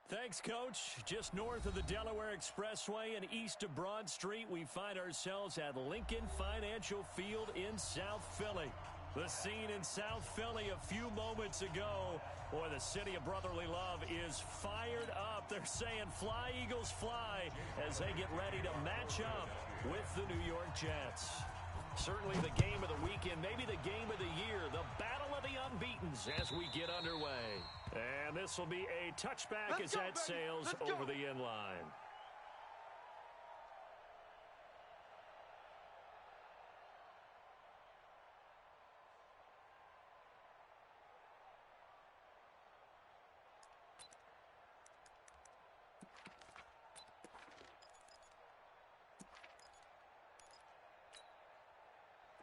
Thanks, Coach. Just north of the Delaware Expressway and east of Broad Street, we find ourselves at Lincoln Financial Field in South Philly. The scene in South Philly a few moments ago. Boy, the city of brotherly love is fired up. They're saying fly, Eagles, fly, as they get ready to match up with the New York Jets. Certainly the game of the weekend, maybe the game of the year, the battle of the unbeatens as we get underway. And this will be a touchback as that sails over the end line.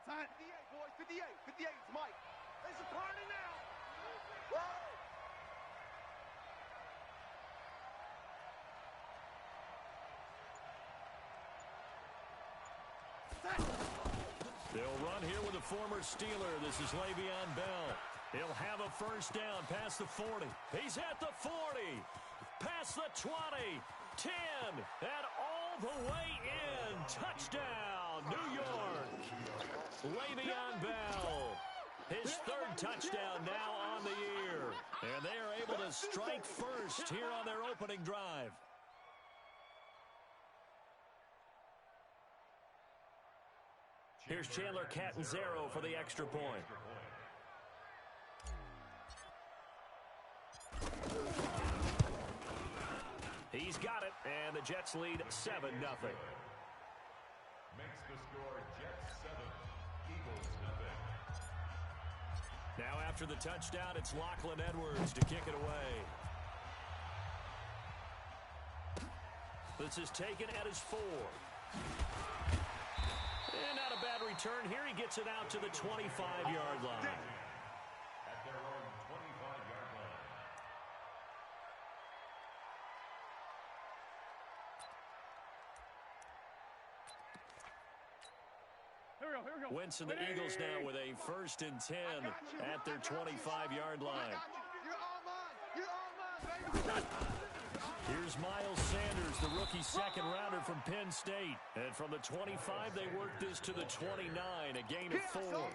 Time. 58, boys. 58. 58. It's Mike. It's a party now. Whoa! They'll run here with a former Steeler. This is Le'Veon Bell. He'll have a first down past the 40. He's at the 40. Past the 20. 10. And all the way in. Touchdown, New York. Le'Veon Bell. His third touchdown now on the year. And they are able to strike first here on their opening drive. Here's Chandler Catanzaro for the extra point. He's got it, and the Jets lead 7-0. Makes the score Jets 7, Eagles nothing. Now after the touchdown, it's Lachlan Edwards to kick it away. This is taken at his 4. And not a bad return here. He gets it out to the 25-yard line. At their own 25-yard line. Here we go. Wentz and the Eagles now with a 1st and 10 at their 25-yard line. You're all mine. You're all mine, baby. Here's Miles Sanders, the rookie second-rounder from Penn State. And from the 25, they work this to the 29, a gain of 4.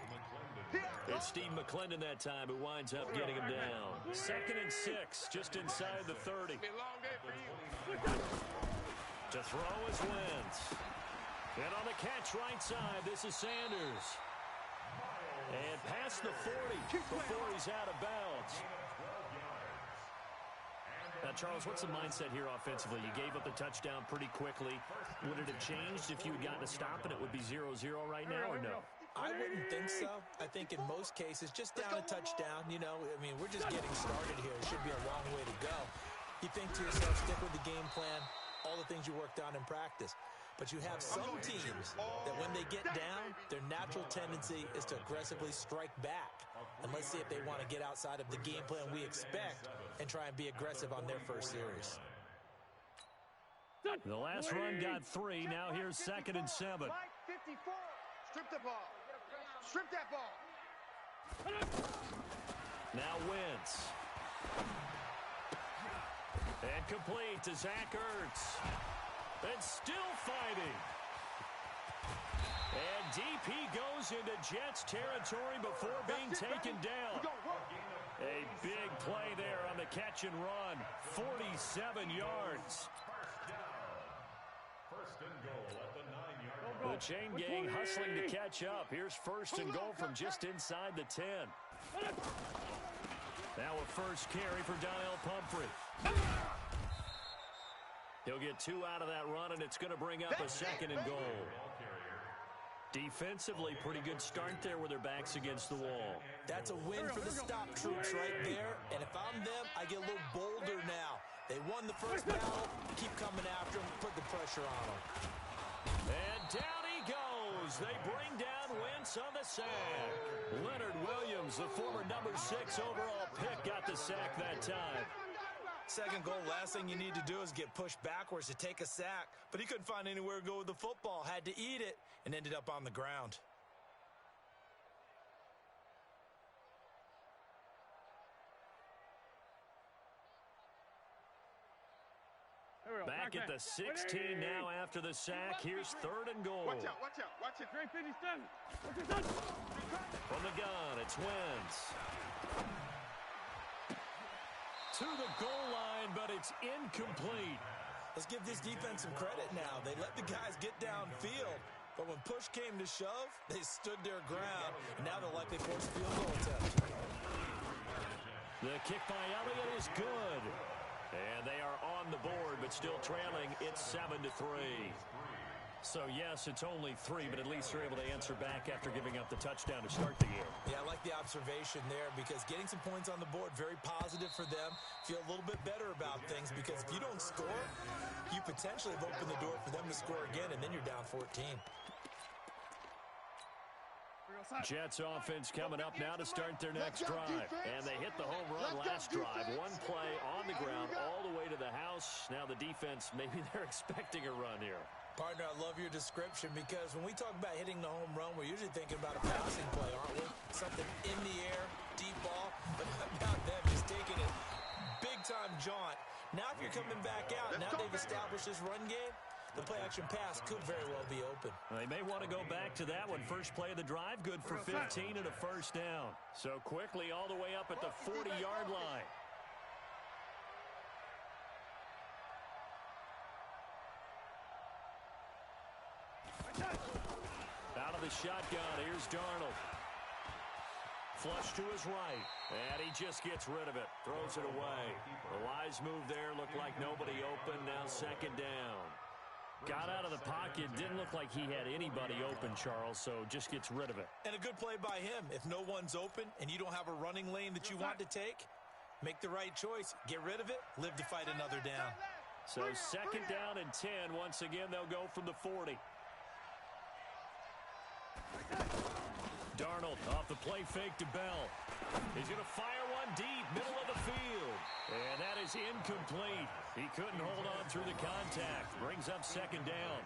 It's Steve McClendon that time who winds up getting him down. 2nd and 6, just inside the 30. To throw is Wentz. And on the catch right side, this is Sanders. And past the 40 before he's out of bounds. Now, Charles, what's the mindset here offensively? You gave up the touchdown pretty quickly. Would it have changed if you had gotten a stop and it would be 0-0 right now, or no? I wouldn't think so. I think in most cases, just down a touchdown, you know, I mean, we're just getting started here. It should be a long way to go. You think to yourself, stick with the game plan, all the things you worked on in practice. But you have some teams that when they get down, their natural tendency is to aggressively strike back. And let's see if they want to get outside of the game plan we expect and try and be aggressive on their first series. The last run got 3. Now here's 2nd and 7. Mike, 54. Strip the ball. Strip that ball. Now Wentz. And complete to Zach Ertz. And still fighting. And DP goes into Jets territory before being taken down. A big play there on the catch and run. 47 yards. First and goal at the 9-yard line. The chain gang hustling to catch up. Here's 1st and goal from just inside the 10. Now a first carry for Donnell Pumphrey. He'll get 2 out of that run, and it's going to bring up a 2nd and goal. Defensively, pretty good start there with their backs against the wall. That's a win for the stop troops right there. And if I'm them, I get a little bolder now. They won the first battle. Keep coming after them. Put the pressure on them. And down he goes. They bring down Wentz on the sack. Leonard Williams, the former number 6 overall pick, got the sack that time. Second goal, last thing you need to do is get pushed backwards to take a sack. But he couldn't find anywhere to go with the football. Had to eat it and ended up on the ground. Back at the 16 now after the sack. Here's 3rd and goal. Watch out, watch out, watch it. From the gun, it's Wentz. To the goal line, but it's incomplete. Let's give this defense some credit now. They let the guys get downfield, but when push came to shove, they stood their ground, and now they'll likely force a field goal attempt. The kick by Elliott is good. And they are on the board, but still trailing. It's 7-3. So, yes, it's only 3, but at least they're able to answer back after giving up the touchdown to start the year. Yeah, I like the observation there because getting some points on the board, very positive for them. Feel a little bit better about things because if you don't score, you potentially have opened the door for them to score again, and then you're down 14. Jets offense coming up now to start their next drive. And they hit the home run last drive. One play on the ground all the way to the house. Now the defense, maybe they're expecting a run here. Partner, I love your description because when we talk about hitting the home run, we're usually thinking about a passing play, aren't we? Something in the air, deep ball, but how about them just taking it big-time jaunt. Now if you're coming back out, now they've established this run game, the play-action pass could very well be open. They may want to go back to that one. First play of the drive, good for 15 and a first down. So quickly all the way up at the 40-yard line. Out of the shotgun, here's Darnold. Flush to his right, and he just gets rid of it. Throws it away. The wise move there, looked like nobody open. Now 2nd down. Got out of the pocket, didn't look like he had anybody open, Charles, so just gets rid of it. And a good play by him. If no one's open and you don't have a running lane that you want to take, make the right choice. Get rid of it, live to fight another down. So 2nd down and 10. Once again, they'll go from the 40. Darnold off the play fake to Bell. He's going to fire one deep, middle of the field. And that is incomplete. He couldn't hold on through the contact. Brings up 2nd down.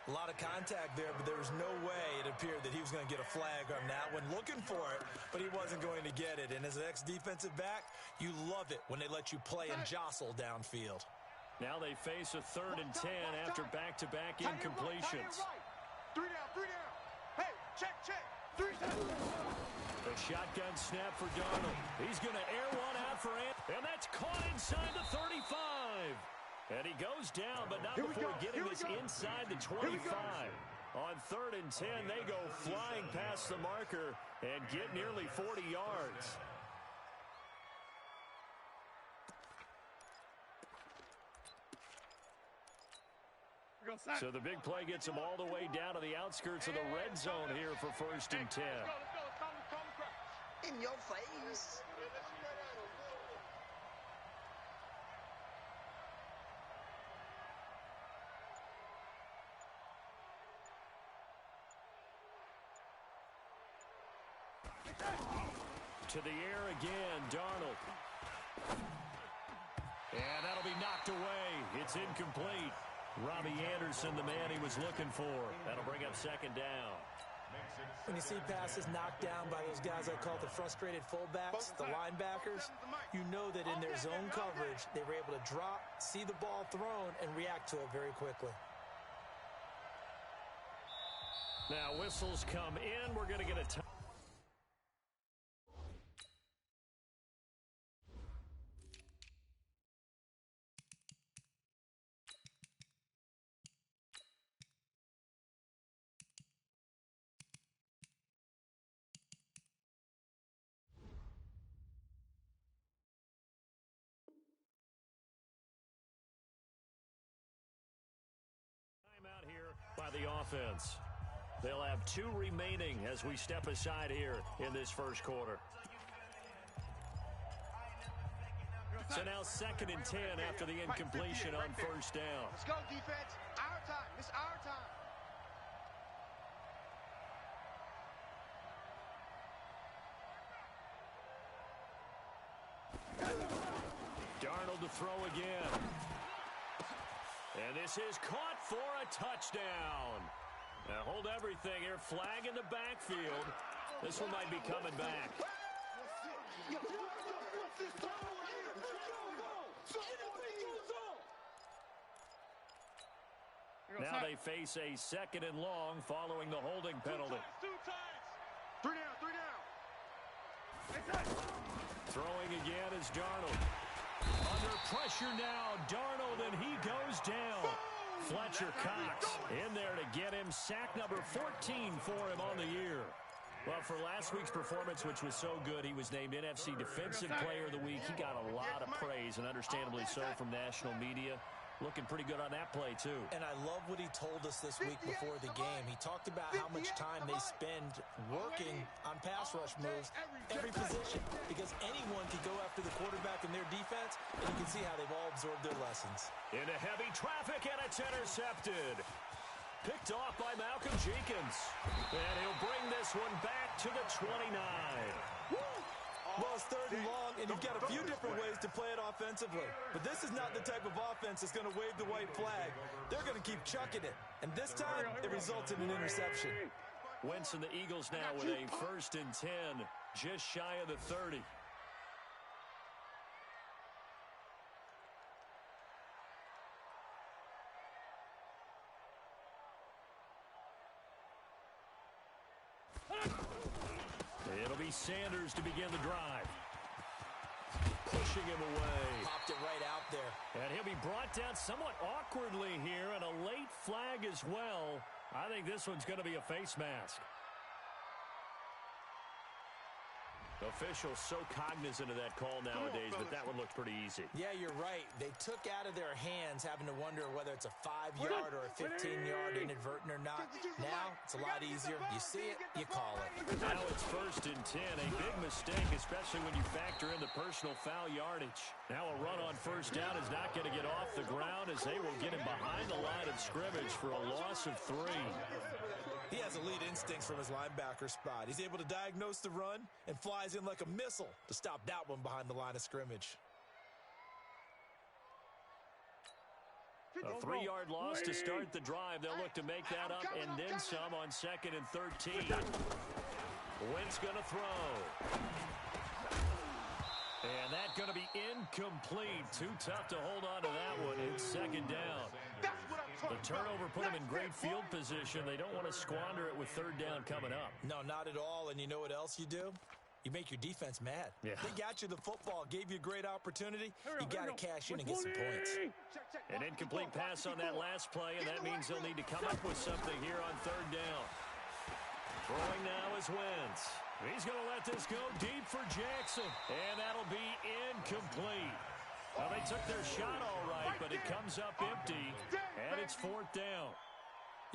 A lot of contact there, but there was no way it appeared that he was going to get a flag on that one. Looking for it, but he wasn't going to get it. And as an ex-defensive back, you love it when they let you play and jostle downfield. Now they face a 3rd and 10 after back-to-back incompletions. 3 down, 3 down. Hey, check, check. 3 down. The shotgun snap for Darnold. He's going to air one out for Ant, and that's caught inside the 35. And he goes down, but not before getting this inside the 25. On 3rd and 10, they go flying past the marker and get nearly 40 yards. So the big play gets them all the way down to the outskirts of the red zone here for 1st and 10. In your face. To the air again, Darnold. And that'll be knocked away. It's incomplete. Robbie Anderson, the man he was looking for. That'll bring up 2nd down. When you see passes knocked down by those guys I call the frustrated fullbacks, the linebackers, you know that in their zone coverage, they were able to drop, see the ball thrown, and react to it very quickly. Now whistles come in. We're going to get a time. Timeout here by the offense. They'll have 2 remaining as we step aside here in this first quarter. So now 2nd and 10 after the incompletion on 1st down. Let's go, defense. Our time. It's our time. Darnold to throw again. And this is caught for a touchdown. Now hold everything here. Flag in the backfield. This one might be coming back. Now they face a 2nd and long following the holding penalty. 3 down. Throwing again is Darnold. Under pressure now, Darnold, and he goes down. Fletcher Cox in there to get him. Sack number 14 for him on the year. Well, for last week's performance, which was so good, he was named NFC Defensive Player of the Week. He got a lot of praise, and understandably so, from national media. Looking pretty good on that play, too. And I love what he told us this week before the game. He talked about how much time they spend working on pass rush moves, every position, because anyone can go after the quarterback in their defense, and you can see how they've all absorbed their lessons. Into heavy traffic, and it's intercepted. Picked off by Malcolm Jenkins. And he'll bring this one back to the 29. Well, it's 3rd and long, and you've got a few different ways to play it offensively. But this is not the type of offense that's going to wave the white flag. They're going to keep chucking it. And this time, it results in an interception. Wentz and the Eagles now with a 1st and 10, just shy of the 30. It'll be Sanders to begin the drive. Pushing him away. Popped it right out there. And he'll be brought down somewhat awkwardly here, and a late flag as well. I think this one's going to be a face mask. Officials so cognizant of that call nowadays, but that one looked pretty easy. Yeah, you're right. They took out of their hands having to wonder whether it's a 5-yard or a 15-yard inadvertent or not. Now, it's a lot easier. You see it, you call it. Now it's 1st and 10. A big mistake, especially when you factor in the personal foul yardage. Now a run on 1st down is not going to get off the ground as they will get him behind the line of scrimmage for a loss of 3. He has elite instincts from his linebacker spot. He's able to diagnose the run and flies in like a missile to stop that one behind the line of scrimmage. A 3-yard loss to start the drive. They'll look to make that up and then some on 2nd and 13. Wentz going to throw. And that's going to be incomplete. Too tough to hold on to that one. It's 2nd down. The turnover put them in great field position. They don't want to squander it with 3rd down coming up. No, not at all. And you know what else you do? You make your defense mad. Yeah. They got you the football, gave you a great opportunity. You got to cash in and get some points. An incomplete pass on that last play, and that means they'll need to come up with something here on 3rd down. Throwing now is Wentz. He's going to let this go deep for Jackson, and that'll be incomplete. Well, they took their shot all right, but it comes up empty, and it's 4th down.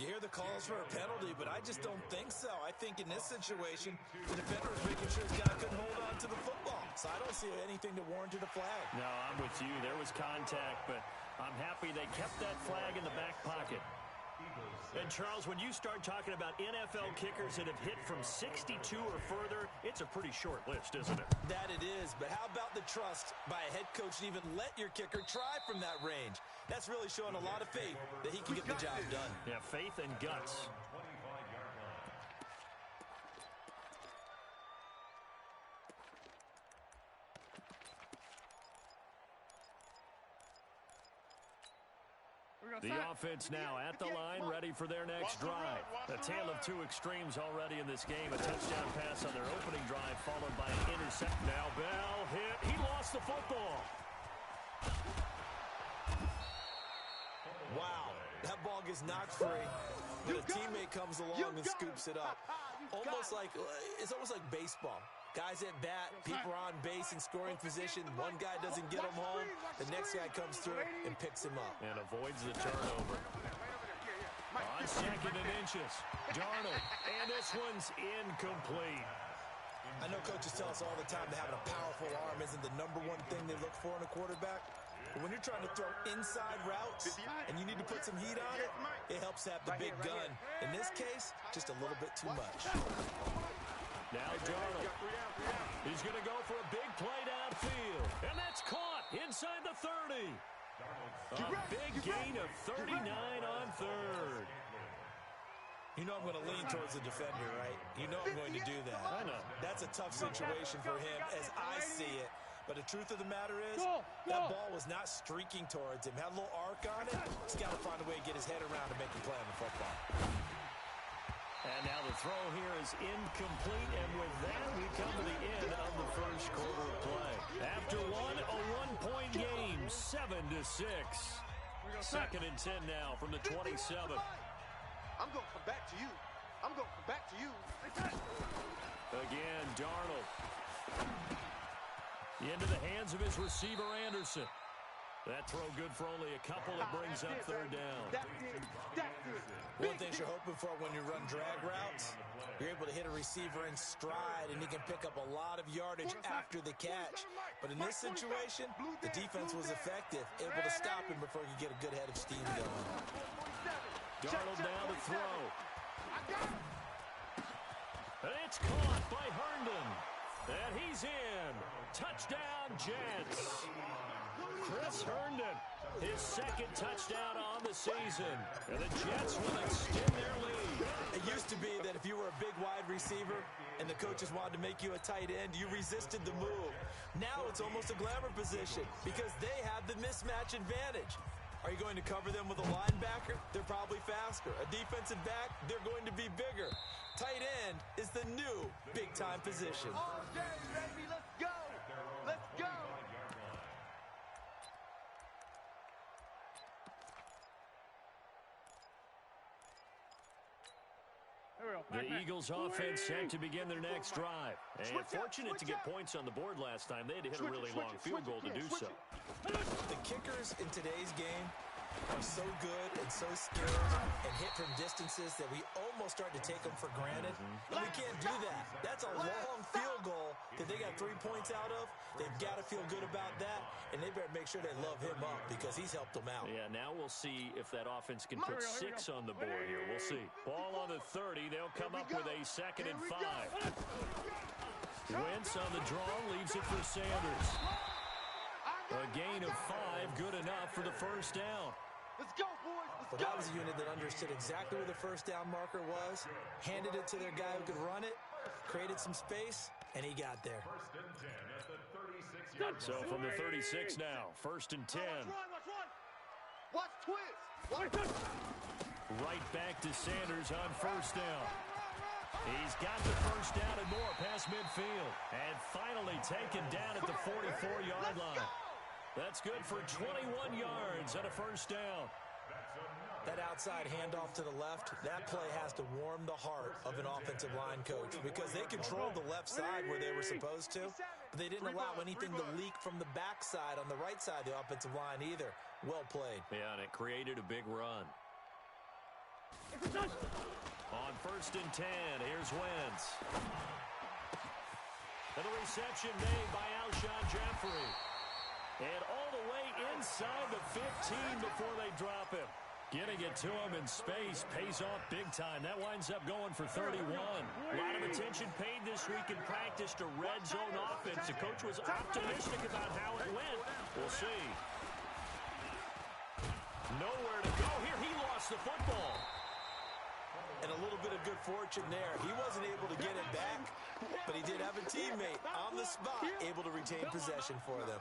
You hear the calls for a penalty, but I just don't think so. I think in this situation, the defender was making sure his guy couldn't hold on to the football. So I don't see anything to warrant a flag. No, I'm with you. There was contact, but I'm happy they kept that flag in the back pocket. And, Charles, when you start talking about NFL kickers that have hit from 62 or further, it's a pretty short list, isn't it? That it is, but how about the trust by a head coach to even let your kicker try from that range? That's really showing a lot of faith that he can get the job done. Yeah, faith and guts. The offense now at the line, ready for their next drive. A tale of two extremes already in this game. A touchdown pass on their opening drive, followed by an intercept. Now Bell hit. He lost the football. Wow, that ball gets knocked free, but a teammate comes along and scoops it up. It's almost like baseball. Guys at bat, people are on base in scoring position. One guy doesn't get him home. The next guy comes through and picks him up. And avoids the turnover. On 2nd and inches, Darnold. And this one's incomplete. I know coaches tell us all the time that having a powerful arm isn't the #1 thing they look for in a quarterback. But when you're trying to throw inside routes and you need to put some heat on it, it helps to have the big gun. In this case, just a little bit too much. Now Darnold. He's going to go for a big play downfield. And that's caught inside the 30. A big gain of 39 on 3rd. You know I'm going to lean towards the defender, right? You know I'm going to do that. I know. That's a tough situation for him as I see it. But the truth of the matter is, that ball was not streaking towards him. Had a little arc on it. He's got to find a way to get his head around to make a play on the football. And now the throw here is incomplete, and with that, we come to the end of the first quarter of play. After a one-point game, 7-6. Second and 10 now from the 27. I'm going to come back to you. I'm going to come back to you. Again, Darnold. Into the hands of his receiver, Anderson. That throw good for only a couple. It brings up third down. One thing you're hoping for when you run drag routes, you're able to hit a receiver in stride, and he can pick up a lot of yardage after the catch. But in this situation, the defense was effective, able to stop him before he could get a good head of steam going. Darnold down to throw. And it's caught by Herndon. And he's in. Touchdown, Jets. Chris Herndon, his second touchdown on the season. And the Jets will extend their lead. It used to be that if you were a big wide receiver and the coaches wanted to make you a tight end, you resisted the move. Now it's almost a glamour position because they have the mismatch advantage. Are you going to cover them with a linebacker? They're probably faster. A defensive back? They're going to be bigger. Tight end is the new big-time position. All day, baby. Let's go. Let's go. The Eagles offense set to begin their next drive. And fortunate to get points on the board last time. They had to hit a really long field goal to do so. The kickers in today's game are so good and so skilled and hit from distances that we almost start to take them for granted. And we can't do that. That's a long field goal that they got 3 points out of. They've got to feel good about that, and they better make sure they love him up because he's helped them out. Yeah, now we'll see if that offense can put 6 on the board here. We'll see. Ball on the 30. They'll come up with a 2nd and 5. Wentz on the draw, leaves it for Sanders. A gain of 5, good enough for the first down. Let's go, boys. Well, that was a unit that understood exactly where the first down marker was, handed it to their guy who could run it, created some space, and he got there. First and 10 at the 36-yard So from the 36 now, 1st and 10. Watch twist. Right back to Sanders on first down. He's got the first down and more past midfield. And finally taken down at the 44-yard line. That's good for 21 yards and a first down. That outside handoff to the left, that play has to warm the heart of an offensive line coach because they controlled the left side where they were supposed to, but they didn't allow anything to leak from the backside on the right side of the offensive line either. Well played. Yeah, and it created a big run. On 1st and 10, here's Wentz. And the reception made by Alshon Jeffrey. And all the way inside the 15 before they drop him. Getting it to him in space pays off big time. That winds up going for 31. A lot of attention paid this week in practice to red zone offense. The coach was optimistic about how it went. We'll see. Nowhere to go here. He lost the football. And a little bit of good fortune there. He wasn't able to get it back, but he did have a teammate on the spot able to retain possession for them.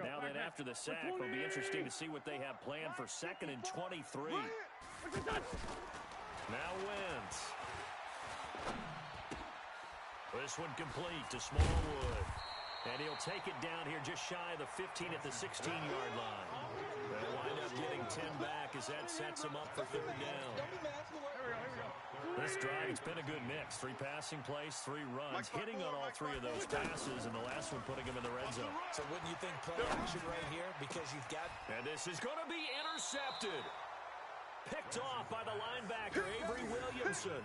Now then, after the sack, it'll be interesting to see what they have planned for 2nd and 23. Now Wentz. This one complete to Smallwood. And he'll take it down here just shy of the 15 at the 16-yard line. They'll wind up getting 10 back as that sets him up for 3rd down. This drive, it's been a good mix. 3 passing plays, 3 runs, hitting on all 3 of those passes, and the last one putting him in the red zone. So wouldn't you think play action right here because you've got... And this is going to be intercepted. Picked off by the linebacker, Avery Williamson.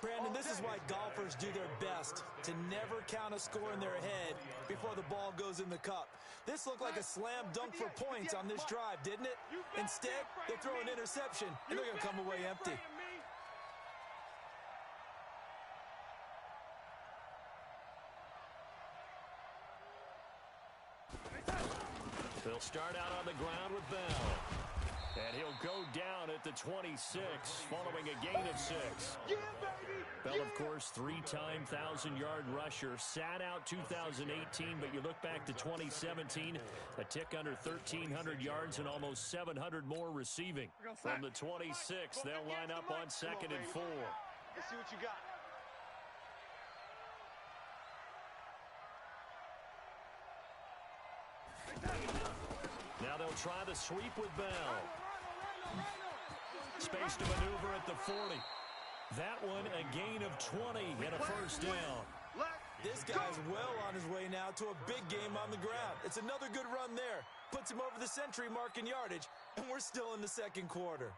Brandon, this is why golfers do their best to never count a score in their head before the ball goes in the cup. This looked like a slam dunk for points on this drive, didn't it? Instead, they throw an interception, and they're going to come away empty. They'll start out on the ground with Bell. And he'll go down at the 26 following a gain of 6. Yeah, baby! Bell, of course, three-time 1,000-yard rusher. Sat out 2018, but you look back to 2017, a tick under 1,300 yards and almost 700 more receiving. From the 26, they'll line up on 2nd and 4. Let's see what you got. Now they'll try the sweep with Bell. Space to maneuver at the 40. That one a gain of 20 and a first down. This guy's well on his way now to a big game on the ground. It's another good run there. Puts him over the century mark in yardage, and we're still in the second quarter.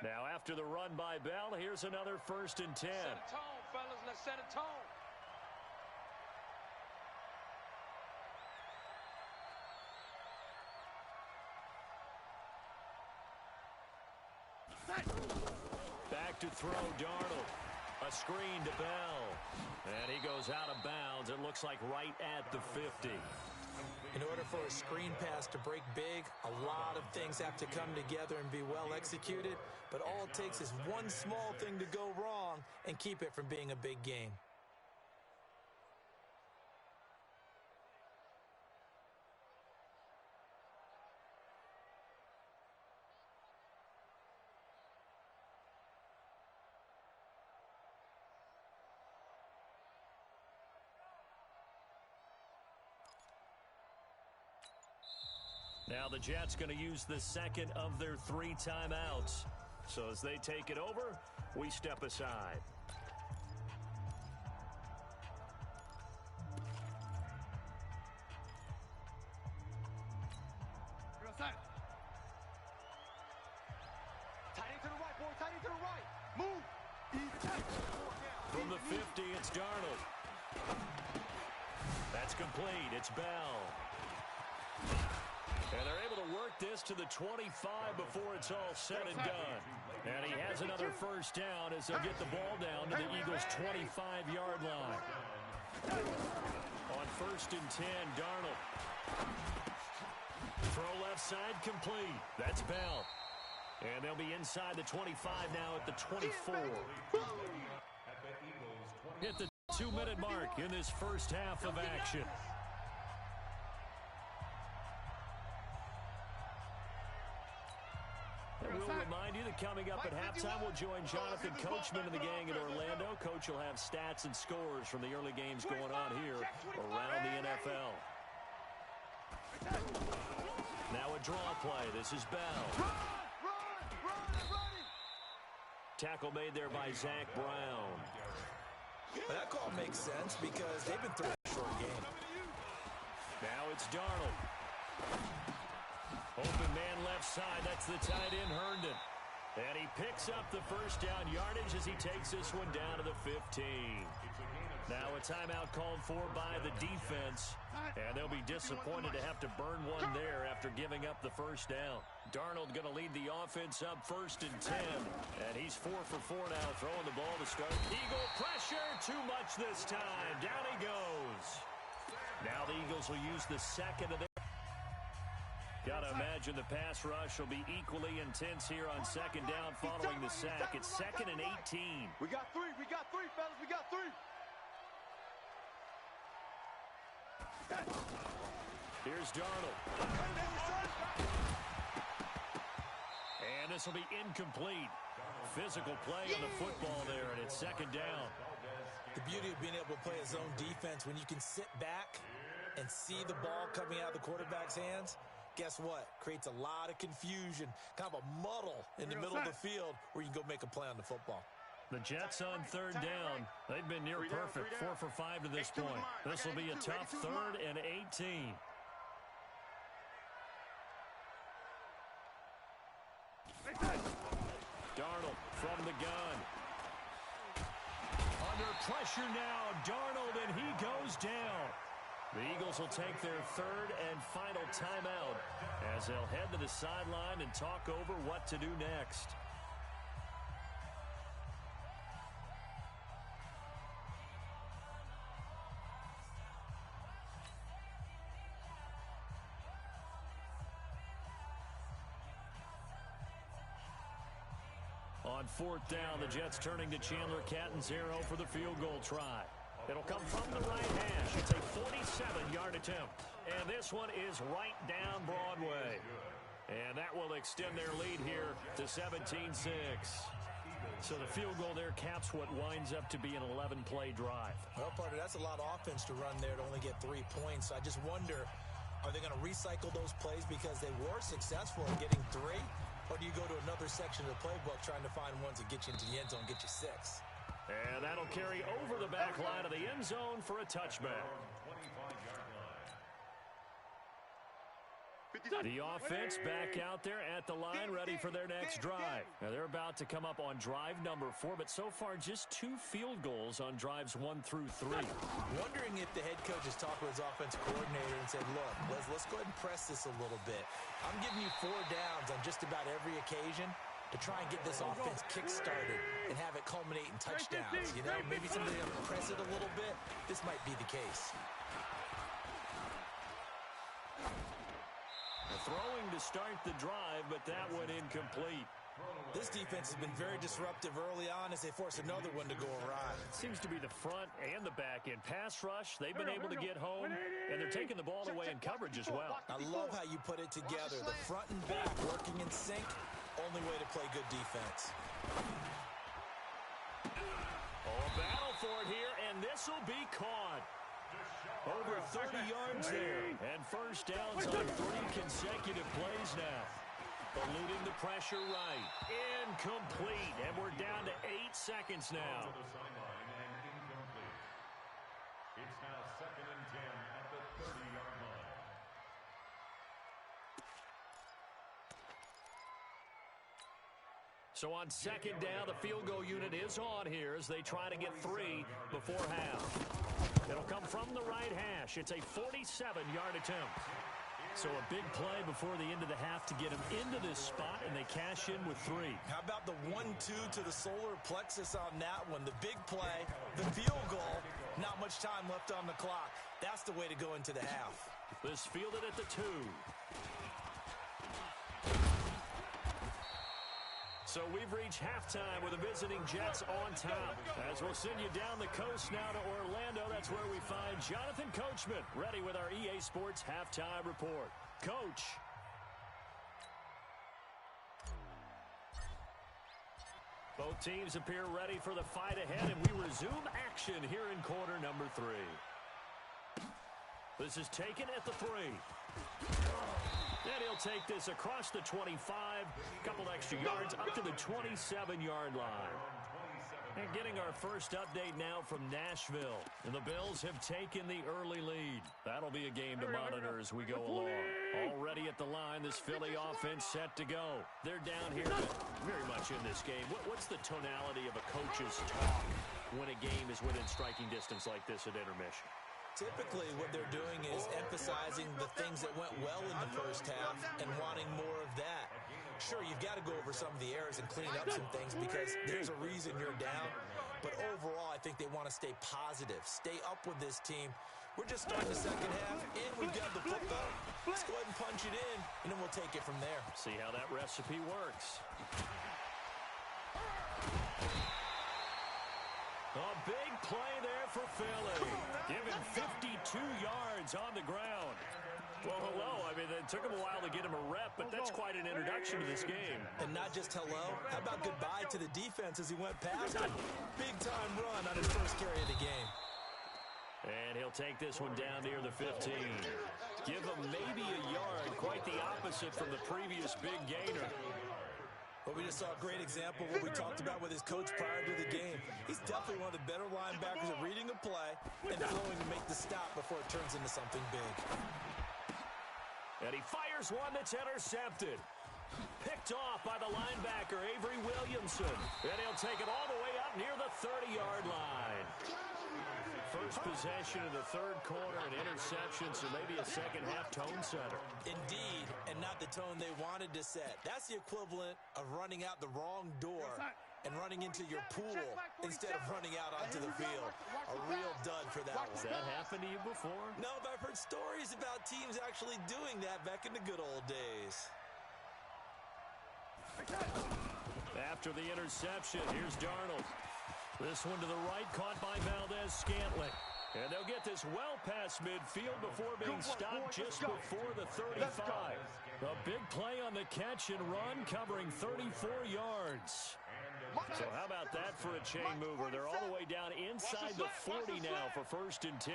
Now after the run by Bell, here's another 1st and 10. Set a tone, fellas. Let's set a tone. Back to throw, Darnold. A screen to Bell. And he goes out of bounds. It looks like right at the 50. In order for a screen pass to break big, a lot of things have to come together and be well executed. But all it takes is one small thing to go wrong and keep it from being a big game. Now the Jets going to use the second of their 3 timeouts. So as they take it over, we step aside. Tight end to the right, boy. Tight end to the right. Move. From the 50, it's Darnold. That's complete. It's Bell. And they're able to work this to the 25 before it's all said and done. And he has another first down as they'll get the ball down to the Eagles' 25-yard line. On 1st and 10, Darnold. Throw left side complete. That's Bell. And they'll be inside the 25 now at the 24. Hit the 2-minute mark in this first half of action. And we'll remind you that coming up at halftime, we'll join Jonathan Coachman and the gang in Orlando. Coach will have stats and scores from the early games going on here around the NFL. Now a draw play. This is Bell. Tackle made there by Zach Brown. But that call makes sense because they've been throwing a short game. Now it's Darnold. Open man left side. That's the tight end, Herndon. And he picks up the first down yardage as he takes this one down to the 15. Now a timeout called for by the defense. And they'll be disappointed to have to burn one there after giving up the first down. Darnold going to lead the offense up 1st and 10. And he's 4 for 4 now, throwing the ball to start. Eagle pressure, too much this time. Down he goes. Now the Eagles will use the second of their... Got to imagine the pass rush will be equally intense here on 2nd down following the sack. It's 2nd and 18. We got 3, fellas. We got 3. Here's Darnold. And this will be incomplete. Physical play on the football there, and it's 2nd down. The beauty of being able to play a zone defense when you can sit back and see the ball coming out of the quarterback's hands, guess what? Creates a lot of confusion, kind of a muddle in the middle of the field where you can go make a play on the football. The Jets on 3rd down. They've been near perfect, 4 for 5 to this point. This will be a tough 3rd and 18. Darnold from the gun. Under pressure now, Darnold, and he goes down. The Eagles will take their 3rd and final timeout as they'll head to the sideline and talk over what to do next. On fourth down, the Jets turning to Chandler Catanzaro for the field goal try. It'll come from the right hash. It's a 47-yard attempt. And this one is right down Broadway. And that will extend their lead here to 17-6. So the field goal there caps what winds up to be an 11-play drive. Well, partner, that's a lot of offense to run there to only get 3 points. I just wonder, are they going to recycle those plays because they were successful in getting 3? Or do you go to another section of the playbook trying to find ones that get you into the end zone, get you 6? And that'll carry over the back line of the end zone for a touchback. The offense back out there at the line, ready for their next drive. Now, they're about to come up on drive number 4, but so far just 2 field goals on drives 1 through 3. Wondering if the head coach has talked with his offensive coordinator and said, look, let's go ahead and press this a little bit. I'm giving you 4 downs on just about every occasion to try and get this offense kick-started and have it culminate in touchdowns. You know, maybe somebody going to press it a little bit. This might be the case. Throwing to start the drive, but that went incomplete. This defense has been very disruptive early on as they force another one to go awry. It seems to be the front and the back end. Pass rush, they've been able to get home, and they're taking the ball away in coverage as well. I love how you put it together. The front and back working in sync, only way to play good defense. Oh, a battle for it here, and this will be caught. Over 30 yards there, and first downs on 3 consecutive plays now. Eluding the pressure right. Incomplete, and we're down to 8 seconds now. It's now 2nd and 10 at the 30-yard line. So on second down, the field goal unit is on here as they try to get 3 before half. It'll come from the right hash. It's a 47-yard attempt. So a big play before the end of the half to get them into this spot, and they cash in with 3. How about the 1-2 to the solar plexus on that one? The big play, the field goal, not much time left on the clock. That's the way to go into the half. This fielded at the 2. So we've reached halftime with the visiting Jets on top. As we'll send you down the coast now to Orlando, that's where we find Jonathan Coachman, ready with our EA Sports Halftime Report. Coach. Both teams appear ready for the fight ahead, and we resume action here in quarter number 3. This is taken at the 3. And he'll take this across the 25, a couple extra yards up to the 27-yard line. And getting our first update now from Nashville. And the Bills have taken the early lead. That'll be a game to monitor as we go along. Already at the line, this Philly offense set to go. They're down here very much in this game. What's the tonality of a coach's talk when a game is within striking distance like this at intermission? Typically, what they're doing is emphasizing the things that went well in the first half and wanting more of that. Sure, you've got to go over some of the errors and clean up some things because there's a reason you're down. But overall, I think they want to stay positive, stay up with this team. We're just starting the second half, and we've got the football. Let's go ahead and punch it in, and then we'll take it from there. See how that recipe works. A big play there for Philly. Given 52 yards on the ground. Well, hello. I mean, it took him a while to get him a rep, but that's quite an introduction to this game. And not just hello. How about goodbye to the defense as he went past him? Big-time run on his first carry of the game. And he'll take this one down near the 15. Give him maybe a yard. Quite the opposite from the previous big gainer. But we just saw a great example of what we talked about with his coach prior to the game. He's definitely one of the better linebackers at reading a play and flowing to make the stop before it turns into something big. And he fires one that's intercepted. Picked off by the linebacker, Avery Williamson. And he'll take it all the way up near the 30-yard line. First possession of the third quarter, an interception, so maybe a second-half tone setter. Indeed, and not the tone they wanted to set. That's the equivalent of running out the wrong door and running into your pool instead of running out onto the field. A real dud for that one. Has that happened to you before? No, but I've heard stories about teams actually doing that back in the good old days. After the interception, here's Darnold. This one to the right, caught by Valdez-Scantling. And they'll get this well past midfield before being stopped just before the 35. A big play on the catch and run, covering 34 yards. So how about that for a chain mover? They're all the way down inside the 40 now for 1st and 10.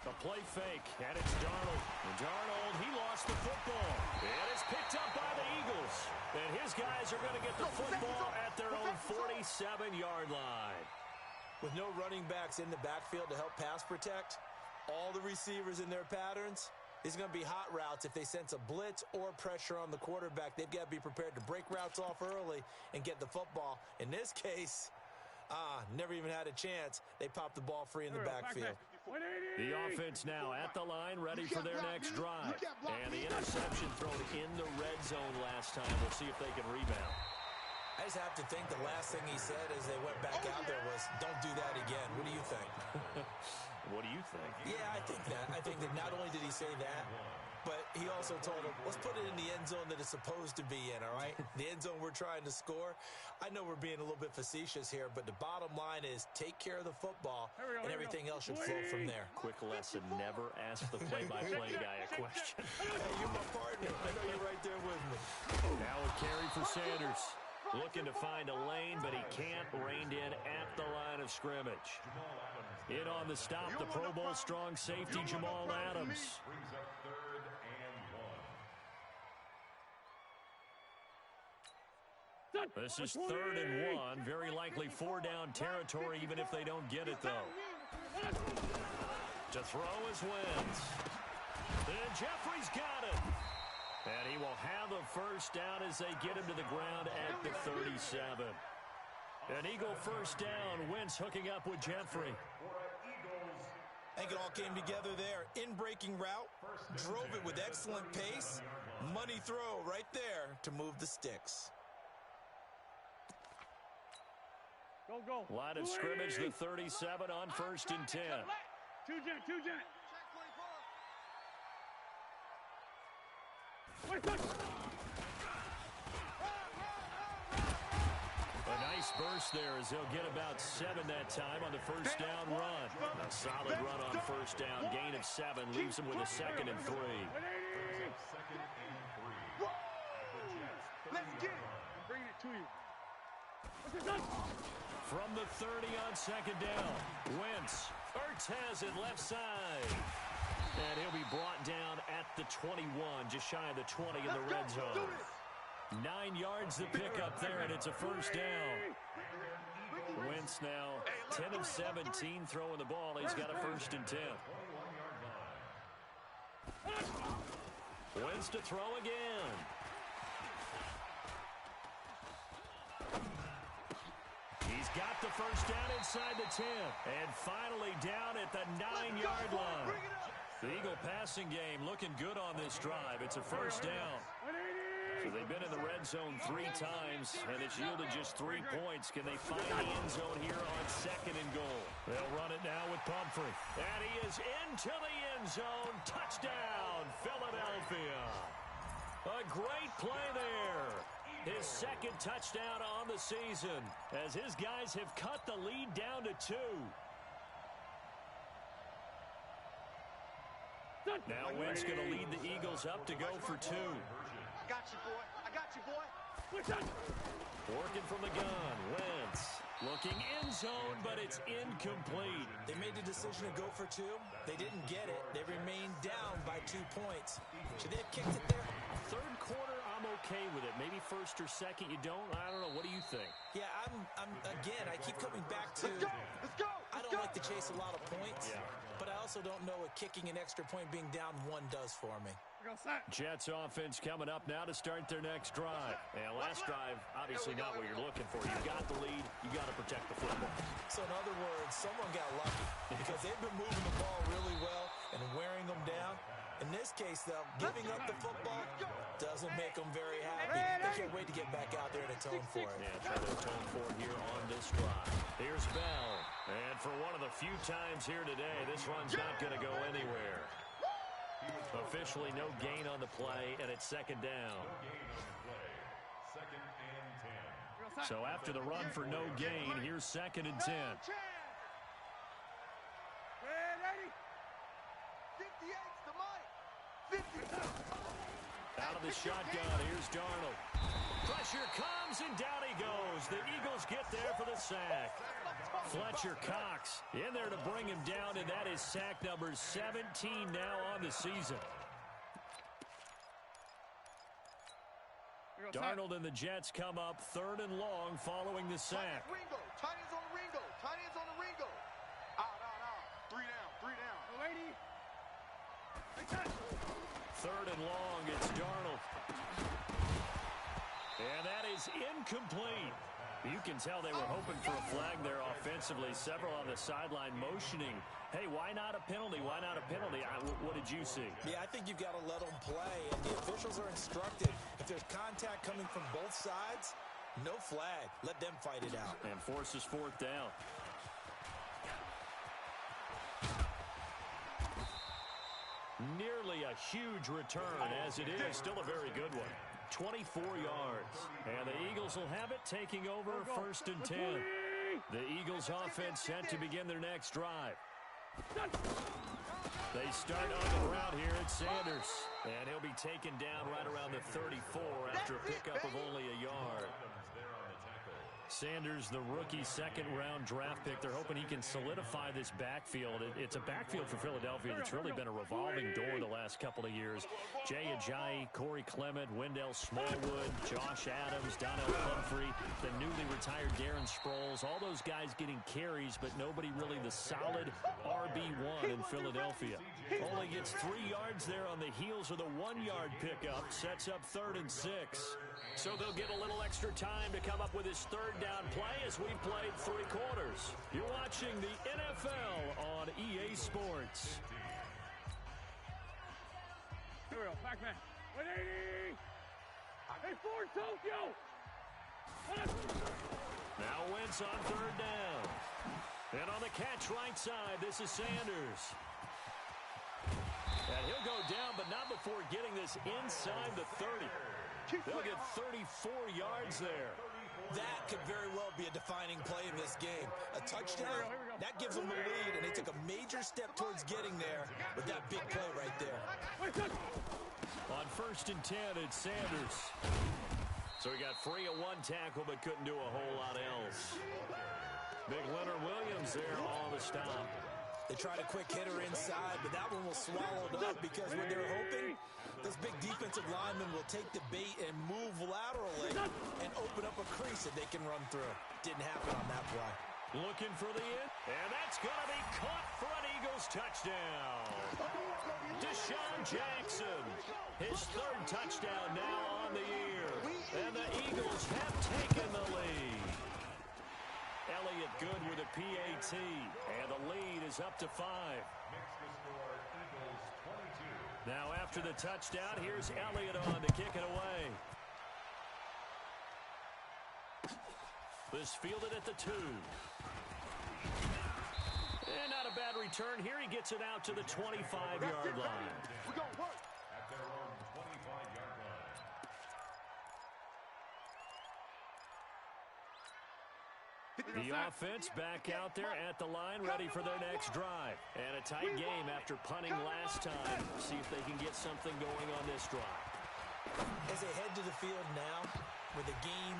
A play fake, and it's Darnold. And Darnold, he lost the football. And it's picked up by the Eagles. And his guys are going to get the football at their own 47-yard line. With no running backs in the backfield to help pass protect, all the receivers in their patterns, it's going to be hot routes. If they sense a blitz or pressure on the quarterback, they've got to be prepared to break routes off early and get the football. In this case, never even had a chance. They popped the ball free in the backfield. The offense now at the line, ready for their next drive. And the interception thrown in the red zone last time. We'll see if they can rebound. I just have to think the last thing he said as they went back out there was, don't do that again. What do you think? What do you think? Yeah, I think that. I think that not only did he say that, but he also told him, let's put it in the end zone that it's supposed to be in, all right? The end zone we're trying to score. I know we're being a little bit facetious here, but the bottom line is take care of the football, and everything else should flow from there. Quick lesson, never ask the play-by-play guy a question. Hey, you're my partner. I know you're right there with me. Now a carry for Sanders. Looking to find a lane, but he can't. Reined in at the line of scrimmage. In on the stop, the Pro Bowl strong safety, Jamal Adams. Brings up 3rd and 1. This is 3rd and 1. Very likely 4-down territory, even if they don't get it, though. To throw is Wentz. And Jeffrey's got it. And he will have a first down as they get him to the ground at the 37. An Eagle first down. Wentz hooking up with Jeffrey. I think it all came together there. In-breaking route, drove it with excellent pace. Money throw right there to move the sticks. Go. Line of scrimmage, the 37 on 1st and 10. Two jet. A nice burst there as they'll get about 7 that time on the first down run. A solid run on first down. Gain of 7 leaves them with a 2nd and 3. 2nd and 3. Let's get it. Bring it to you. From the 30 on 2nd down. Wentz. Ertz has it left side. And he'll be brought down at the 21, just shy of the 20 in the red zone. 9 yards to pick up there, and it's a first down. Wentz now 10 of 17 throwing the ball. He's got a 1st and 10. Wentz to throw again. He's got the first down inside the 10. And finally down at the 9-yard line. The Eagle passing game looking good on this drive. It's a first down. So they've been in the red zone 3 times, and it's yielded just 3 points. Can they find the end zone here on 2nd and goal? They'll run it now with Pumphrey. And he is into the end zone. Touchdown, Philadelphia. A great play there. His 2nd touchdown on the season as his guys have cut the lead down to 2. Now Wentz going to lead the Eagles up to go for 2. I got you, boy. Working from the gun. Wentz looking end zone, but it's incomplete. They made the decision to go for 2. They didn't get it. They remained down by 2 points. Should they have kicked it there? 3rd quarter, I'm okay with it. Maybe 1st or 2nd, you don't. I don't know. What do you think? Yeah, again, I keep coming back to, Let's go. I don't like to chase a lot of points, Yeah. but I also don't know what kicking an extra point being down 1 does for me. Jets offense coming up now to start their next drive. And last drive, obviously not what you're looking for. You got the lead. You got to protect the football. So in other words, someone got lucky because they've been moving the ball really well and wearing them down. In this case, though, giving up the football doesn't make them very happy. They can't wait to get back out there and atone for it. Yeah, try to atone for it here on this drive. Here's Bell. And for one of the few times here today, this run's not going to go anywhere. Officially no gain on the play, and it's second down. No gain on the play. Second and 10. So after the run for no gain, here's second and 10. Ready? 58's the mic. 50. Out of the shotgun, here's Darnold. Pressure comes, and down he goes. The Eagles get there for the sack. Fletcher Cox in there to bring him down, and that is sack number 17 now on the season. Darnold and the Jets come up third and long following the sack. Ringo. Tight ends on the Ringo. Tight ends on the Ringo. Out. 3 down. Lady. Third and long, it's Darnold. And that is incomplete. You can tell they were hoping for a flag there offensively. Several on the sideline motioning. Hey, why not a penalty? Why not a penalty? What did you see? Yeah, I think you've got to let them play, and the officials are instructed. If there's contact coming from both sides, no flag. Let them fight it out. And forces fourth down. Nearly a huge return, as it is still a very good one. 24 yards. And the Eagles will have it, taking over first and 10. The Eagles offense set to begin their next drive. They start on the ground here at Sanders. And he'll be taken down right around the 34 after a pickup of only a yard. Sanders, the rookie second-round draft pick. They're hoping he can solidify this backfield. It's a backfield for Philadelphia that's really been a revolving door the last couple of years. Jay Ajayi, Corey Clement, Wendell Smallwood, Josh Adams, Donnell Pumphrey, the newly retired Darren Sproles. All those guys getting carries, but nobody really the solid RB1 in Philadelphia. Only gets 3 yards there on the heels of the 1-yard pickup. Sets up third and 6. So they'll get a little extra time to come up with his third down play as we've played 3 quarters. You're watching the NFL on EA Sports. Here we go. Back man. 180. Hey, Ford, Tokyo. Now Wentz on third down. And on the catch right side, this is Sanders. And he'll go down, but not before getting this inside the 30. They'll get 34 yards there. That could very well be a defining play in this game. A touchdown, that gives them the lead, and they took a major step towards getting there with that big play right there. On first and 10, it's Sanders. So he got free of 1 tackle, but couldn't do a whole lot else. Big Leonard Williams there on the stop. They tried a quick hitter inside, but that one was swallowed up because when they're hoping, those big defensive linemen will take the bait and move laterally and open up a crease that they can run through. Didn't happen on that play. Looking for the end, and that's going to be caught for an Eagles touchdown. Deshaun Jackson, his 3rd touchdown now on the year, and the Eagles have taken the lead. Elliott good with a PAT, and the lead is up to 5. Now after the touchdown, here's Elliott on to kick it away. This fielded at the 2. And not a bad return here. He gets it out to the 25-yard line. We're going to work. At their own 25-yard line. The offense back out there at the line, ready for their next drive. And a tight game after punting last time. See if they can get something going on this drive. As they head to the field now, with the game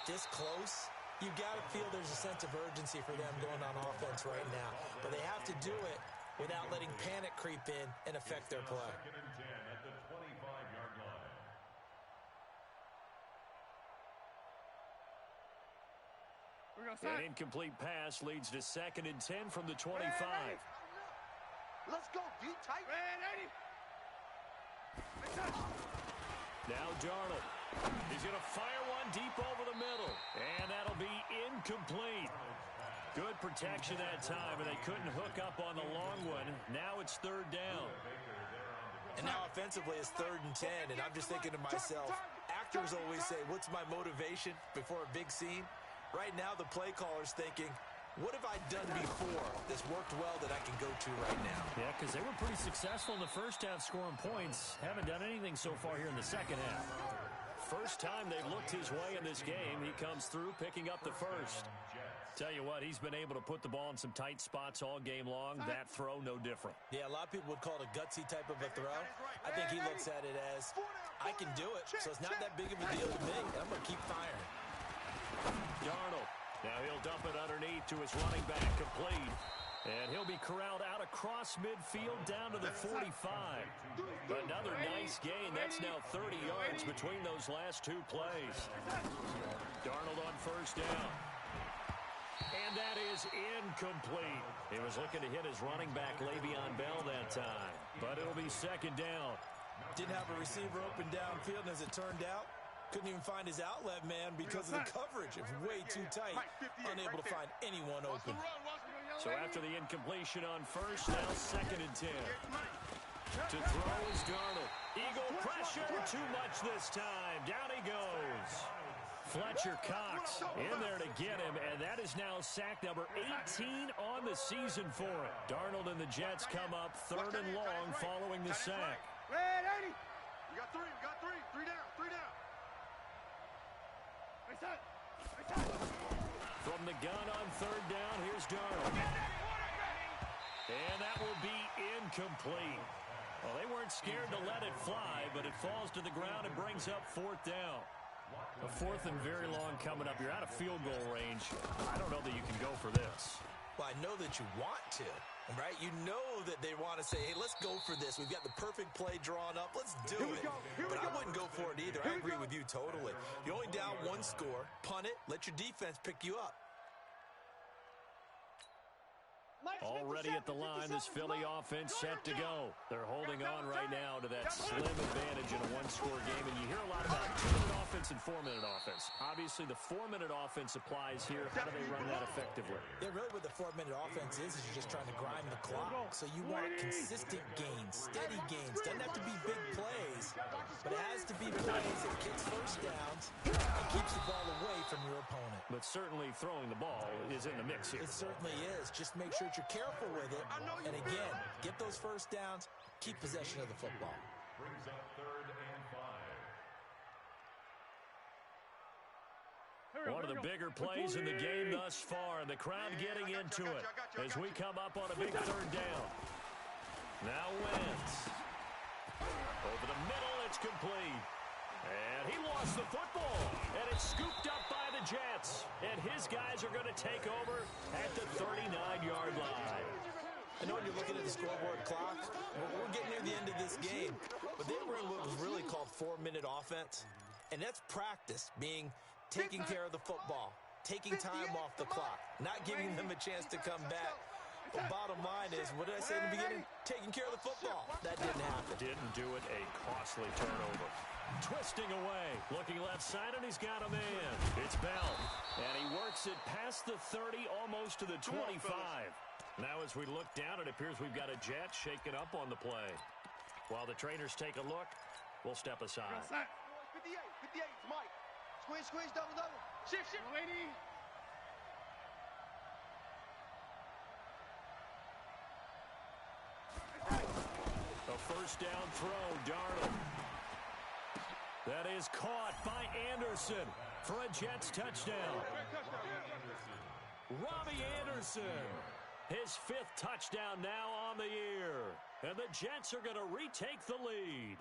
this close, you've got to feel there's a sense of urgency for them going on offense right now. But they have to do it without letting panic creep in and affect their play. Second and 10 at the 25-yard line. An incomplete pass leads to second and 10 from the 25. Let's go, D tight. Now Darnold. He's going to fire one deep over the middle. And that'll be incomplete. Good protection that time, and they couldn't hook up on the long one. Now it's third down. And now offensively it's third and 10, and I'm just thinking to myself, actors always say, what's my motivation before a big scene? Right now the play caller's thinking, What have I done before that's worked well that I can go to right now? Yeah, because they were pretty successful in the first half scoring points. Haven't done anything so far here in the second half. First time they've looked his way in this game. He comes through picking up the first. Tell you what, he's been able to put the ball in some tight spots all game long. That throw, no different. Yeah, a lot of people would call it a gutsy type of a throw. I think he looks at it as, I can do it, so it's not that big of a deal to me. I'm going to keep firing. Darnold. Now he'll dump it underneath to his running back, complete. And he'll be corralled out across midfield down to the 45. Another nice gain. That's now 30 yards between those last two plays. Darnold on first down. And that is incomplete. He was looking to hit his running back, Le'Veon Bell, that time. But it'll be second down. Didn't have a receiver open downfield, and as it turned out, couldn't even find his outlet man because of the coverage. It was way too tight. Unable to find anyone open. So after the incompletion on first, now second and 10. To throw is Darnold. Eagle pressure, too much this time. Down he goes. Fletcher Cox in there to get him, and that is now sack number 18 on the season for it. Darnold and the Jets come up third and long following the sack. Red 80. We got three. Three down. From the gun on third down, here's Darnold. And that will be incomplete. Well, they weren't scared to let it fly, but it falls to the ground and brings up fourth down. A fourth and very long coming up. You're out of field goal range. I don't know that you can go for this. Well, I know that you want to, right? You know that they want to say, hey, let's go for this. We've got the perfect play drawn up. Let's do it. But I wouldn't go for it either. I agree with you totally. You're only down one score. Punt it. Let your defense pick you up. Already at the line, this Philly offense set to go. They're holding on right now to that slim advantage in a one-score game. And you hear a lot about 2-minute offense and 4-minute offense. Obviously, the 4-minute offense applies here. How do they run that effectively? Yeah, really what the 4-minute offense is you're just trying to grind the clock. So you want consistent gains, steady gains. Doesn't have to be big plays, but it has to be plays that kicks first downs and keeps the ball away from your opponent. But certainly throwing the ball is in the mix here. It certainly is. Just make sure you're careful with it. And again, get those first downs, keep possession of the football. Brings up third and 5. One of the bigger plays in the game thus far, and the crowd getting into it as we come up on a big third down. Now Wentz. Over the middle, it's complete. And he lost the football, and it's scooped up by the Jets. And his guys are going to take over at the 39-yard line. I know when you're looking at the scoreboard clock, we're getting near the end of this game, but they were in what was really called 4-minute offense, and that's practice, being taking care of the football, taking time off the clock, not giving them a chance to come back. The bottom line is, what did I say in the beginning? Taking care of the football. That didn't happen. Didn't do it. A costly turnover. Twisting away. Looking left side, and he's got a man. It's Bell. And he works it past the 30, almost to the 25. Now as we look down, it appears we've got a Jet shaking up on the play. While the trainers take a look, we'll step aside. 58, it's Mike. Squeeze, double. Shift. Lady. A first down throw, Darnold. That is caught by Anderson for a Jets touchdown. Robbie Anderson, his 5th touchdown now on the year. And the Jets are going to retake the lead.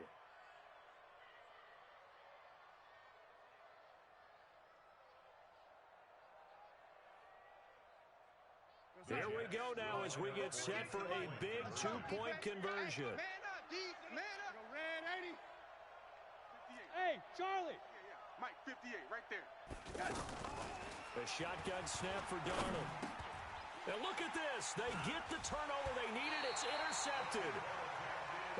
Here we go now as we get set for a big 2-point conversion. Man up. Red 80. Hey, Charlie. Mike, 58, right there. A shotgun snap for Darnold. And look at this. They get the turnover they needed. It's intercepted.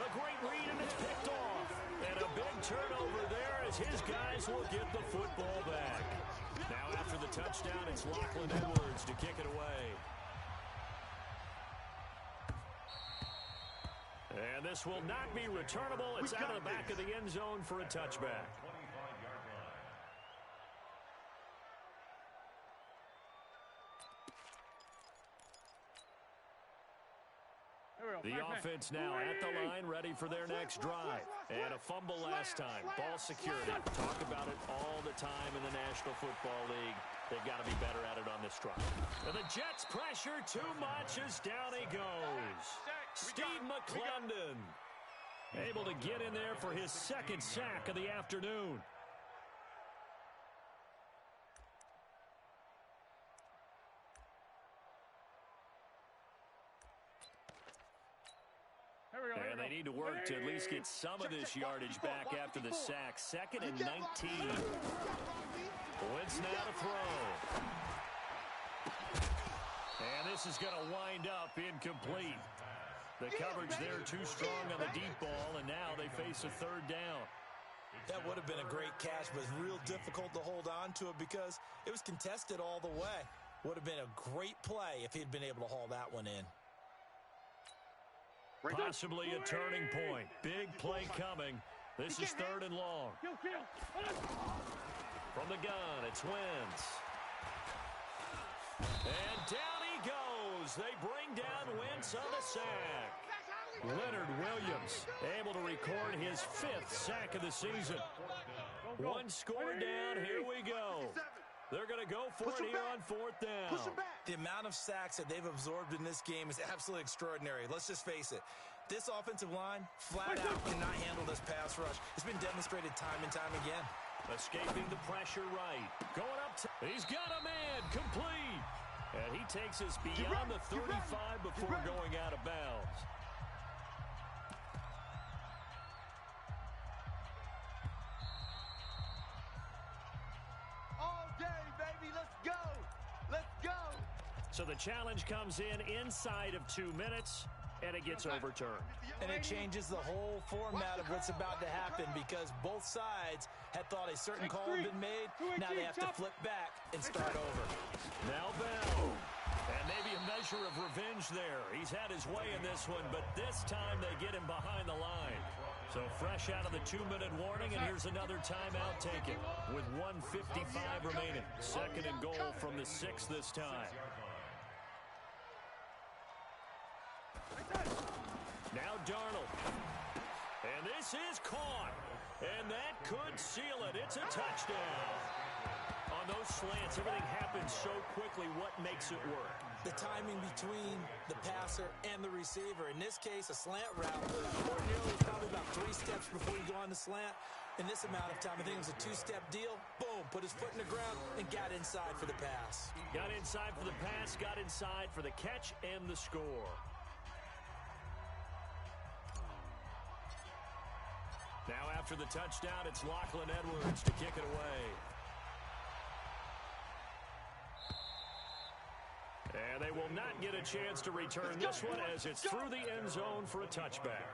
A great read, and it's picked off. And a big turnover there as his guys will get the football back. Now after the touchdown, it's Lachlan Edwards to kick it away. And this will not be returnable. It's out of the back of the end zone for a touchback. 25-yard line. The offense now at the line, ready for their next drive. And a fumble last time. Ball security. Talk about it all the time in the National Football League. They've got to be better at it on this drive. And the Jets pressure too much as down he goes. Steve McClendon able to get in there for his second sack of the afternoon. And they need to work to at least get some of this yardage back after the sack. 2nd and 19. Wentz now to throw. And this is going to wind up incomplete. The coverage there too strong on the deep ball, and now they face a 3rd down. That would have been a great catch, but it's real difficult to hold on to it because it was contested all the way. Would have been a great play if he'd been able to haul that one in. Possibly a turning point. Big play coming. This is 3rd and long. From the gun, it's Wentz. And down he goes. They bring down Wentz on the sack. Leonard Williams able to record his 5th sack of the season. 1 score down. Here we go. They're going to go for it here on 4th down. The amount of sacks that they've absorbed in this game is absolutely extraordinary. Let's just face it. This offensive line, flat out, cannot handle this pass rush. It's been demonstrated time and time again. Escaping the pressure right. Going up. He's got a man. Complete. And he takes us beyond the 35 before going out of bounds. So the challenge comes in inside of 2 minutes, and it gets overturned. And it changes the whole format of what's about to happen because both sides had thought a certain call had been made. Now they have to flip back and start over. Now Bell. And maybe a measure of revenge there. He's had his way in this one, but this time they get him behind the line. So fresh out of the 2-minute warning, and here's another timeout taken with 1:55 remaining. 2nd and goal from the 6 this time. Now Darnold. And this is caught. And that could seal it. It's a touchdown. On those slants, everything happens so quickly. What makes it work? The timing between the passer and the receiver. In this case, a slant route. Ordinarily, it's probably about 3 steps before you go on the slant. In this amount of time, I think it was a 2-step deal. Boom, put his foot in the ground and got inside for the pass. Got inside for the pass, got inside for the catch and the score. Now after the touchdown, it's Lachlan Edwards to kick it away. And they will not get a chance to return this one as it's through the end zone for a touchback.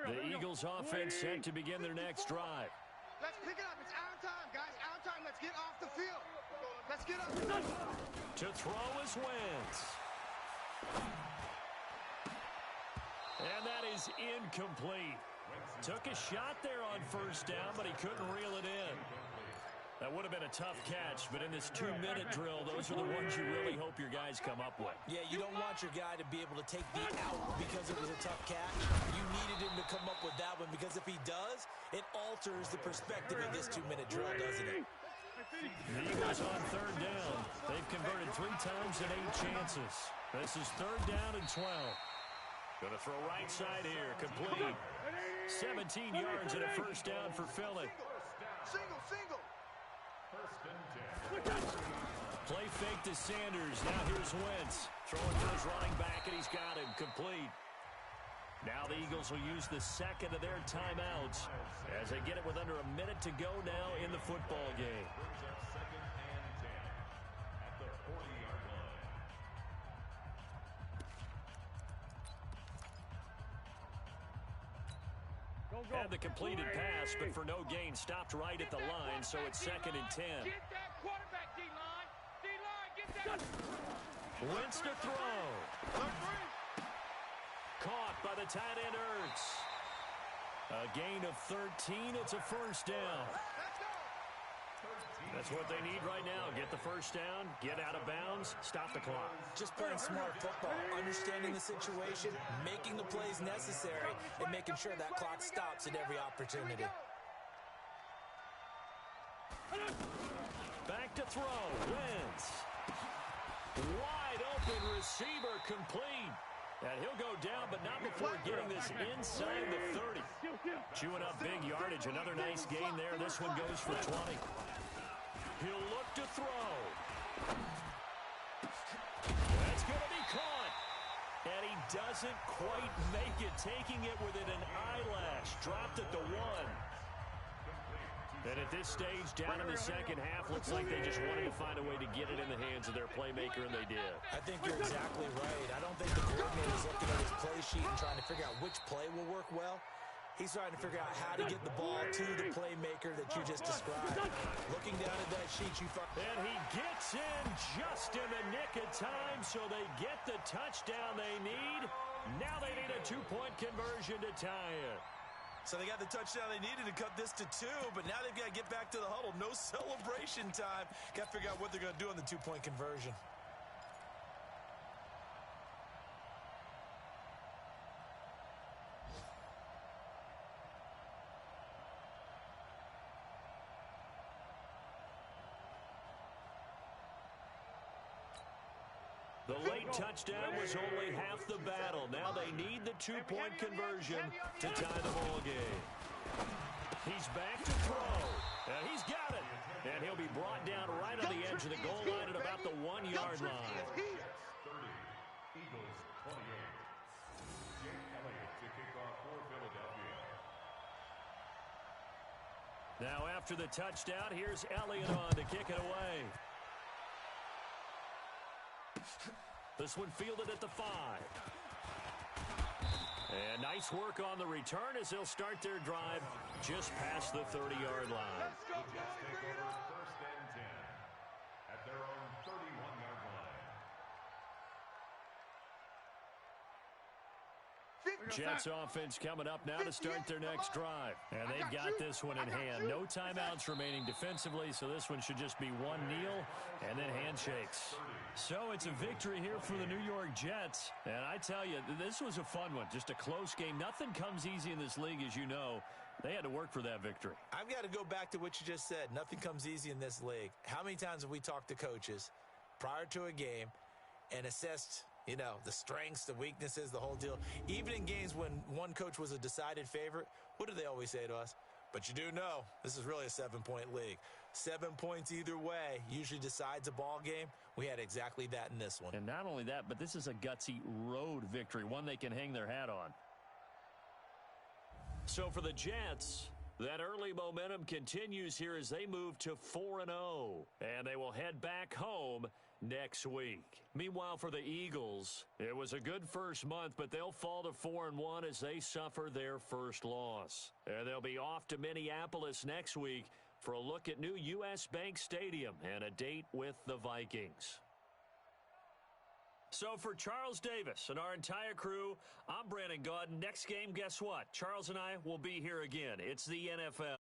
The Eagles offense set to begin their next drive. Let's pick it up. It's our time, guys. Our time. Let's get off the field. Let's get up. To throw is Wentz. And that is incomplete. Took a shot there on 1st down, but he couldn't reel it in. That would have been a tough catch, but in this 2-minute drill, those are the ones you really hope your guys come up with. Yeah, you don't want your guy to be able to take the out because it was a tough catch. You needed him to come up with that one because if he does, it alters the perspective of this 2-minute drill, doesn't it? The Eagles on 3rd down. They've converted 3 times and 8 chances. This is 3rd down and 12. Going to throw right side here. Complete. 17 yards and a 1st down for Philly. Single. Play fake to Sanders. Now here's Wentz. Throwing for his running back, and he's got him. Complete. Now the Eagles will use the 2nd of their timeouts as they get it with under a minute to go now in the football game. Had the completed pass, but for no gain, stopped right at the line, so it's 2nd and 10. Get that quarterback, D-line. D-line, get that. Wentz to throw. Caught by the tight end, Ertz. A gain of 13. It's a 1st down. That's what they need right now. Get the first down, get out of bounds, stop the clock. Just playing smart football, understanding the situation, making the plays necessary, and making sure that clock stops at every opportunity. Back to throw. Wentz. Wide open receiver complete. And he'll go down, but not before getting this inside the 30. Chewing up big yardage. Another nice gain there. This one goes for 20. He'll look to throw. That's going to be caught. And he doesn't quite make it, taking it within an eyelash. Dropped at the 1. And at this stage, down in the second half, looks like they just wanted to find a way to get it in the hands of their playmaker, and they did. I think you're exactly right. I don't think the coordinator's looking at his play sheet and trying to figure out which play will work well. He's trying to figure out how to get the ball to the playmaker that you just described. Looking down at that sheet, you find... And he gets in just in the nick of time, so they get the touchdown they need. Now they need a two-point conversion to tie it. So they got the touchdown they needed to cut this to 2, but now they've got to get back to the huddle. No celebration time. Got to figure out what they're going to do on the two-point conversion. The late touchdown was only half the battle. Now they need the two-point conversion to tie the ball game. He's back to throw. And he's got it. And he'll be brought down right on the edge of the goal line at about the 1-yard line. 30, Eagles 28. Jake Elliott to kick off for Philadelphia. Now after the touchdown, here's Elliott on to kick it away. This one fielded at the 5. And nice work on the return as they'll start their drive just past the 30-yard line. The Jets take over 1st and 10 at their own 31-yard line. Jets offense coming up now to start their next drive. And they've got this one in hand. No timeouts remaining defensively, so this one should just be one kneel and then handshakes. So it's a victory here for the New York Jets. And I tell you, this was a fun one. Just a close game. Nothing comes easy in this league, as you know. They had to work for that victory. I've got to go back to what you just said. Nothing comes easy in this league. How many times have we talked to coaches prior to a game and assessed, you know, the strengths, the weaknesses, the whole deal? Even in games when one coach was a decided favorite, what do they always say to us? But you do know this is really a 7-point league. 7 points either way usually decides a ball game. We had exactly that in this one. And not only that, but this is a gutsy road victory, one they can hang their hat on. So for the Jets, that early momentum continues here as they move to 4-0. And they will head back home next week. Meanwhile, for the Eagles, it was a good first month, but they'll fall to 4-1 as they suffer their first loss. And they'll be off to Minneapolis next week for a look at new U.S. Bank Stadium and a date with the Vikings. So for Charles Davis and our entire crew, I'm Brandon Gaudin. Next game, guess what? Charles and I will be here again. It's the NFL.